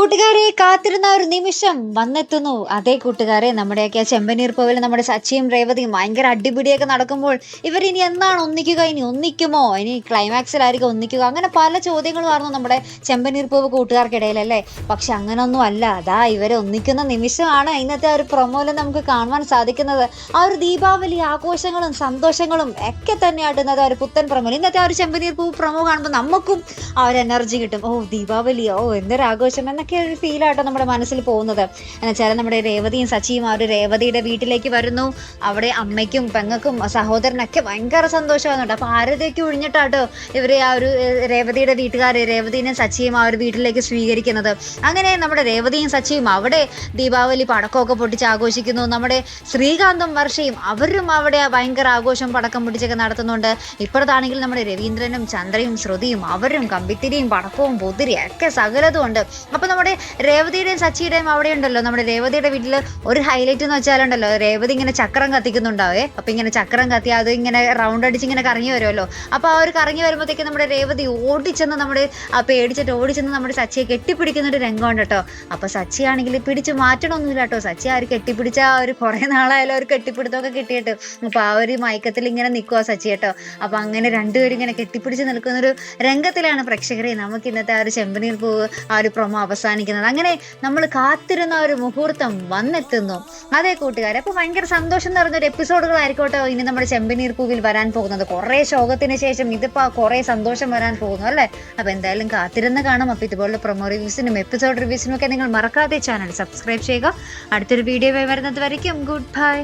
കൂട്ടുകാരെ, കാത്തിരുന്ന ഒരു നിമിഷം വന്നെത്തുന്നു. അതേ കൂട്ടുകാരെ, നമ്മുടെയൊക്കെ ചെമ്പനീർ പൂവിൽ നമ്മുടെ സച്ചിയും രേവതിയും ഭയങ്കര അടിപിടിയൊക്കെ നടക്കുമ്പോൾ ഇവരിനി എന്നാണ് ഒന്നിക്കുക? ഇനി ഒന്നിക്കുമോ? ഇനി ക്ലൈമാക്സിലായിരിക്കും ഒന്നിക്കുക? അങ്ങനെ പല ചോദ്യങ്ങളുമായിരുന്നു നമ്മുടെ ചെമ്പനീർ പൂവ് കൂട്ടുകാർക്കിടയിൽ, അല്ലേ? പക്ഷെ അങ്ങനൊന്നും അല്ല. അതാ ഇവരെ ഒന്നിക്കുന്ന നിമിഷമാണ് ഇന്നത്തെ ഒരു പ്രൊമോയിൽ നമുക്ക് കാണുവാൻ സാധിക്കുന്നത്. ആ ഒരു ദീപാവലി ആഘോഷങ്ങളും സന്തോഷങ്ങളും ഒക്കെ തന്നെയായിട്ട് ഇന്നത്തെ ഒരു പുത്തൻ പ്രൊമോ. ഇന്നത്തെ ഒരു ചെമ്പനീർ പൂവ് പ്രൊമോ കാണുമ്പോൾ നമുക്കും ആ ഒരു എനർജി കിട്ടും. ഓ ദീപാവലി, ഓ എന്തൊരു ആഘോഷം എന്നൊക്കെ ഒരു ഫീലാട്ടോ നമ്മുടെ മനസ്സിൽ പോകുന്നത്. എന്നുവെച്ചാൽ നമ്മുടെ രേവതിയും സച്ചിയും ആ ഒരു രേവതിയുടെ വീട്ടിലേക്ക് വരുന്നു. അവിടെ അമ്മയ്ക്കും പെങ്ങൾക്കും സഹോദരനൊക്കെ ഭയങ്കര സന്തോഷമാകുന്നുണ്ട്. അപ്പൊ ആരതൊക്കെ ഒഴിഞ്ഞിട്ടാട്ടോ ഇവരെ ആ ഒരു രേവതിയുടെ വീട്ടുകാരെ രേവതിയും സച്ചിയും ആ ഒരു വീട്ടിലേക്ക് സ്വീകരിക്കുന്നത്. അങ്ങനെ നമ്മുടെ രേവതിയും സച്ചിയും അവിടെ ദീപാവലി പടക്കമൊക്കെ പൊട്ടിച്ച് ആഘോഷിക്കുന്നു. നമ്മുടെ ശ്രീകാന്തും വർഷയും അവരും അവിടെ ഭയങ്കര ആഘോഷം പടക്കം പൊട്ടിച്ചൊക്കെ നടത്തുന്നുണ്ട്. ഇപ്പുറത്താണെങ്കിൽ നമ്മുടെ രവീന്ദ്രനും ചന്ദ്രയും ശ്രുതിയും അവരും കമ്പിത്തിരിയും പടക്കവും പൊതിരിയും ഒക്കെ സകലതും ഉണ്ട്. അപ്പൊ നമ്മുടെ രേവതിയുടെയും സച്ചിയുടെയും അവിടെ ഉണ്ടല്ലോ, നമ്മുടെ രേവതിയുടെ വീട്ടിൽ ഒരു ഹൈലൈറ്റ് എന്ന് വെച്ചാലുണ്ടല്ലോ, രേവതി ഇങ്ങനെ ചക്രം കത്തിക്കുന്നുണ്ടാവേ. അപ്പൊ ഇങ്ങനെ ചക്രം കത്തി അത് ഇങ്ങനെ റൗണ്ട് അടിച്ച് ഇങ്ങനെ കറങ്ങി വരുമല്ലോ. അപ്പൊ ആ ഒരു കറങ്ങി വരുമ്പോഴത്തേക്ക് നമ്മുടെ രേവതി ഓടിച്ചെന്ന് നമ്മുടെ പേടിച്ചിട്ട് ഓടിച്ചെന്ന് നമ്മുടെ സച്ചിയെ കെട്ടിപ്പിടിക്കുന്ന ഒരു രംഗമുണ്ട് കേട്ടോ. അപ്പൊ സച്ചിയാണെങ്കിൽ പിടിച്ച് മാറ്റണമൊന്നുമില്ല കേട്ടോ. സച്ചി ആ ഒരു കെട്ടിപ്പിടിച്ച ആ ഒരു കുറെ നാളായാലും ഒരു കെട്ടിപ്പിടുത്തമൊക്കെ കിട്ടിയിട്ട് അപ്പൊ ആ ഒരു മയക്കത്തിൽ ഇങ്ങനെ നിൽക്കുക സച്ചി കേട്ടോ. അപ്പൊ അങ്ങനെ രണ്ടുപേരും ഇങ്ങനെ കെട്ടിപ്പിടിച്ച് നിൽക്കുന്ന ഒരു രംഗത്തിലാണ് പ്രേക്ഷകരെ നമുക്ക് ഇന്നത്തെ ആ ഒരു ചെമ്പനീർ പൂവ് ആ ഒരു പ്രൊമോ അവസാനിക്കുന്നത്. അങ്ങനെ നമ്മൾ കാത്തിരുന്ന ഒരു മുഹൂർത്തം വന്നെത്തുന്നു. അതേ കൂട്ടുകാരെ, അപ്പൊ ഭയങ്കര സന്തോഷം നിറഞ്ഞൊരു എപ്പിസോഡുകളായിരിക്കോട്ടോ ഇനി നമ്മുടെ ചെമ്പനീർ പൂവിൽ വരാൻ പോകുന്നത്. കുറെ ശോകത്തിന് ശേഷം ഇതിപ്പോ കുറെ സന്തോഷം വരാൻ പോകുന്നു, അല്ലേ? അപ്പൊ എന്തായാലും കാത്തിരുന്ന് കാണാം. അപ്പൊ ഇതുപോലുള്ള പ്രൊമോ റിവ്യൂസിനും എപ്പിസോഡ് റിവ്യൂസിനും ഒക്കെ നിങ്ങൾ മറക്കാതെ ചാനൽ സബ്സ്ക്രൈബ് ചെയ്യുക. അടുത്തൊരു വീഡിയോ വരുന്നത് വരയ്ക്കും ഗുഡ് ബൈ.